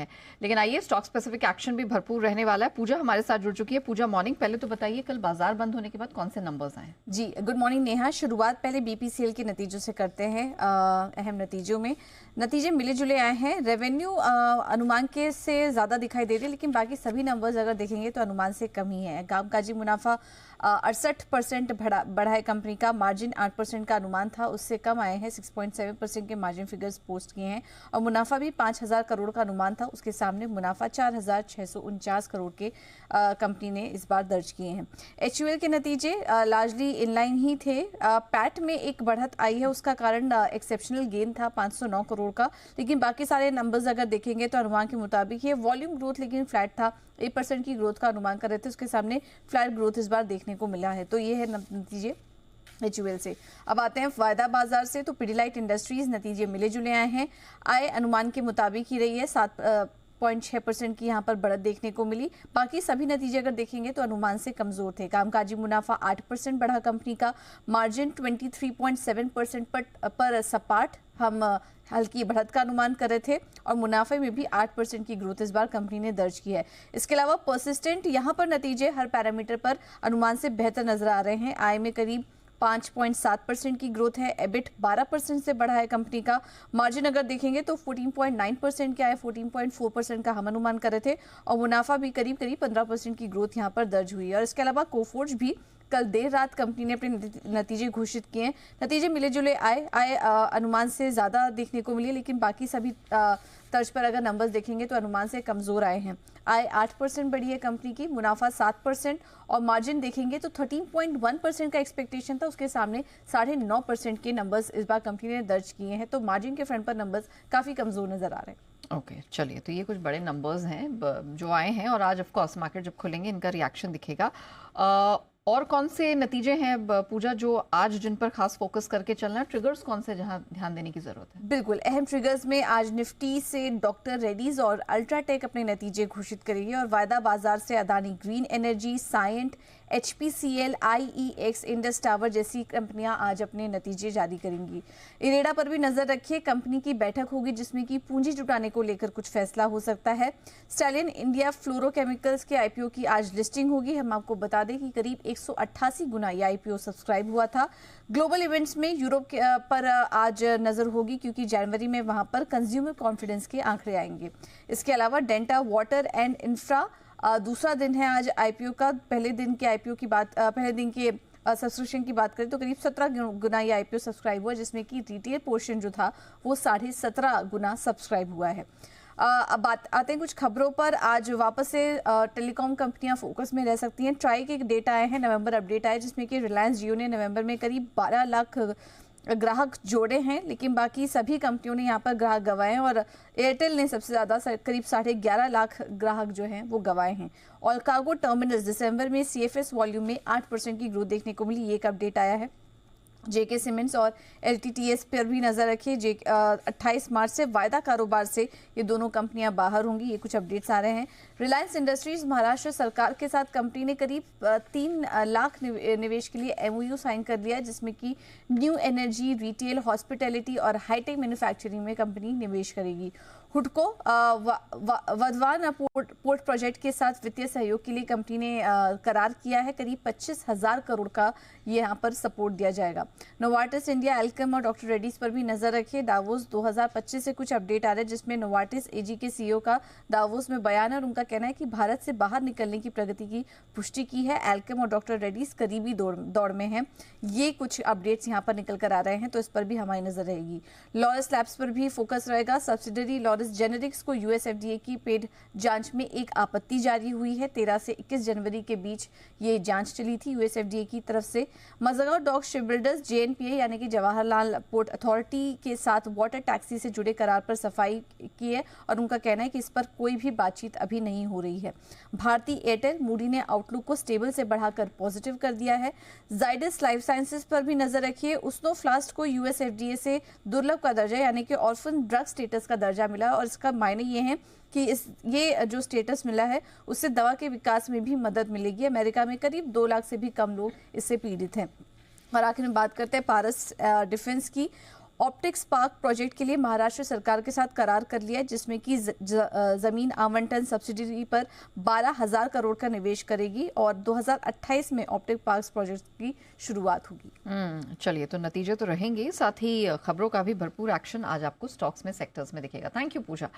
है। लेकिन आइए, स्टॉक स्पेसिफिक एक्शन भी भरपूर रहने वाला है। पूजा हमारे साथ जुड़ चुकी है। पूजा, मॉर्निंग। पहले तो बताइए, कल बाजार बंद होने के बाद कौन से नंबर्स आए? जी, गुड मॉर्निंग नेहा। शुरुआत पहले बीपीसीएल के नतीजों से करते हैं। अहम नतीजों में नतीजे मिले जुले आए हैं। रेवेन्यू अनुमान के से ज़्यादा दिखाई दे रही है, लेकिन बाकी सभी नंबर्स अगर देखेंगे तो अनुमान से कम ही है। कामकाजी मुनाफा 68% बढ़ा है कंपनी का। मार्जिन 8% का अनुमान था, उससे कम आए हैं। 6.7% के मार्जिन फिगर्स पोस्ट किए हैं। और मुनाफा भी 5,000 करोड़ का अनुमान था, उसके सामने मुनाफा 4,649 करोड़ के कंपनी ने इस बार दर्ज किए हैं। एचयूएल के नतीजे लार्जली इनलाइन ही थे। पैट में एक बढ़त आई है, उसका कारण एक्सेप्शनल गेन था 509 करोड़ का। लेकिन बाकी सारे नंबर्स अगर देखेंगे तो अनुमान के मुताबिक ये वॉल्यूम ग्रोथ लेकिन फ्लैट था। 8% की ग्रोथ का अनुमान कर रहे थे, उसके सामने फ्लैट ग्रोथ इस बार देखने को मिला है। तो ये है नतीजे एचयूएल से। अब आते हैं वायदा बाजार से। तो पिडिलाइट इंडस्ट्रीज नतीजे मिले जुले आए हैं। आय अनुमान के मुताबिक ही रही है। 7.6% की यहाँ पर बढ़त देखने को मिली। बाकी सभी नतीजे अगर देखेंगे तो अनुमान से कमजोर थे। कामकाजी मुनाफा 8% बढ़ा कंपनी का। मार्जिन 23.7% पर सपाट हम हल्की बढ़त का अनुमान कर रहे थे। और मुनाफे में भी 8% की ग्रोथ इस बार कंपनी ने दर्ज की है। इसके अलावा परसिस्टेंट यहाँ पर नतीजे हर पैरामीटर पर अनुमान से बेहतर नजर आ रहे हैं। आय में करीब 5.7% की ग्रोथ है। एबिट 12% से बढ़ा है कंपनी का। मार्जिन अगर देखेंगे तो 14.9% का है, 14.4% का हम अनुमान कर रहे थे। और मुनाफा भी करीब 15% की ग्रोथ यहाँ पर दर्ज हुई है। और इसके अलावा कोफोर्ज भी कल देर रात कंपनी ने अपने नतीजे घोषित किए हैं। नतीजे मिले जुले आए अनुमान से ज़्यादा देखने को मिली, लेकिन बाकी सभी तर्ज पर अगर नंबर्स देखेंगे तो अनुमान से कमज़ोर आए हैं। आय 8% बढ़ी है कंपनी की, मुनाफा 7%। और मार्जिन देखेंगे तो 13.1% का एक्सपेक्टेशन था, उसके सामने 9.5% के नंबर्स इस बार कंपनी ने दर्ज किए हैं। तो मार्जिन के फ्रंट पर नंबर्स काफ़ी कमज़ोर नज़र आ रहे हैं। ओके, चलिए, तो ये कुछ बड़े नंबर्स हैं जो आए हैं, और आज ऑफ कोर्स मार्केट जब खुलेंगे इनका रिएक्शन दिखेगा। और कौन से नतीजे हैं पूजा जो आज जिन पर खास फोकस करके चलना है? ट्रिगर्स कौन से जहां ध्यान देने की जरूरत है? बिल्कुल, अहम ट्रिगर्स में आज निफ्टी से डॉक्टर रेड्डीज और अल्ट्राटेक अपने नतीजे घोषित करेगी। और वायदा बाजार से Adani green energy, Cyient, HPCL, IEX, Indus Tower जैसी कंपनियां आज अपने नतीजे जारी करेंगी। इरेडा पर भी नजर रखिए, कंपनी की बैठक होगी जिसमें कि पूंजी जुटाने को लेकर कुछ फैसला हो सकता है। स्टालिन इंडिया फ्लोरोकेमिकल्स के IPO की आज लिस्टिंग होगी। हम आपको बता दें कि करीब 188 गुना ये IPO सब्सक्राइब हुआ था। ग्लोबल इवेंट्स में यूरोप पर आज नजर होगी, क्योंकि जनवरी में वहां पर कंज्यूमर कॉन्फिडेंस के आंकड़े आएंगे। इसके अलावा डेंटा वाटर एंड इंफ्रा दूसरा दिन है आज IPO का। पहले दिन के सब्सक्रिप्शन की बात करें तो करीब 17 गुना ये IPO सब्सक्राइब हुआ, जिसमें कि रिटेल पोर्शन जो था वो 17.5 गुना सब्सक्राइब हुआ है। अब बात आते हैं कुछ खबरों पर। आज वापस से टेलीकॉम कंपनियां फोकस में रह सकती हैं। ट्राई के डेटा आए हैं, नवंबर अपडेट आए, जिसमें कि रिलायंस जियो ने नवंबर में करीब 12 लाख ग्राहक जोड़े हैं, लेकिन बाकी सभी कंपनियों ने यहाँ पर ग्राहक गंवाए हैं। और एयरटेल ने सबसे ज़्यादा करीब 11.5 लाख ग्राहक जो हैं वो गंवाए हैं। और कार्गो टर्मिनल्स दिसंबर में CFS वॉल्यूम में 8% की ग्रोथ देखने को मिली, ये एक अपडेट आया है। JK सीमेंट्स और LTTS पर भी नजर रखिए। 28 मार्च से वायदा कारोबार से ये दोनों कंपनियां बाहर होंगी, ये कुछ अपडेट्स आ रहे हैं। रिलायंस इंडस्ट्रीज महाराष्ट्र सरकार के साथ कंपनी ने करीब 3 लाख निवेश के लिए MOU साइन कर लिया है, जिसमें कि न्यू एनर्जी, रिटेल, हॉस्पिटैलिटी और हाईटेक मैन्युफैक्चरिंग में कंपनी निवेश करेगी। हुडको वधवान पोर्ट प्रोजेक्ट के साथ वित्तीय सहयोग के लिए कंपनी ने करार किया है। करीब 25,000 करोड़ का ये यहाँ पर सपोर्ट दिया जाएगा। नोवार्टिस इंडिया, एल्केम और डॉक्टर रेड्डीज पर भी नजर रखिए। दावोस 2025 से कुछ अपडेट आ रहे हैं, जिसमें नोवार्टिस AG के CEO का दावोस में बयान है, और उनका कहना है कि भारत से बाहर निकलने की प्रगति की पुष्टि की है। एल्केम और डॉक्टर रेड्डीज करीबी दौड़ में हैं। ये कुछ अपडेट्स यहाँ पर निकल कर आ रहे हैं, तो इस पर भी हमारी नजर रहेगी। लॉरस लैब्स पर भी फोकस रहेगा। सब्सिडरी लॉरस जेनेरिक्स को US FDA की पेड जांच में एक आपत्ति जारी हुई है। 13 से 21 जनवरी के बीच ये जांच चली थी US FDA की तरफ से। मजगांव डॉक शिपबिल्डर्स JNPA यानी कि जवाहरलाल पोर्ट अथॉरिटी के साथ वाटर टैक्सी से जुड़े करार पर सफाई की है, और उनका कहना है कि इस पर कोई भी बातचीत अभी नहीं हो रही है। भारती एयरटेल, मूडी ने आउटलुक को स्टेबल से बढ़ाकर पॉजिटिव कर दिया है। जाइडस लाइफ साइंसेज पर भी नजर रखिए। उसनोफ्लास्ट को US FDA से दुर्लभ का दर्जा यानी कि ऑर्फन ड्रग स्टेटस का दर्जा मिला, और इसका मायने ये है कि ये जो स्टेटस मिला है उससे दवा के विकास में भी मदद मिलेगी। अमेरिका में करीब 2 लाख से भी कम लोग इससे पीड़ित हैं। और आखिर में बात करते हैं पारस डिफेंस की। ऑप्टिक्स पार्क प्रोजेक्ट के लिए महाराष्ट्र सरकार के साथ करार कर लिया है, जिसमें कि जमीन आवंटन सब्सिडी पर 12,000 करोड़ का निवेश करेगी और 2028 में ऑप्टिक पार्क प्रोजेक्ट की शुरुआत होगी। चलिए, तो नतीजे तो रहेंगे, साथ ही खबरों का भी भरपूर एक्शन आज आपको स्टॉक्स में, सेक्टर्स में दिखेगा। Thank you Puja.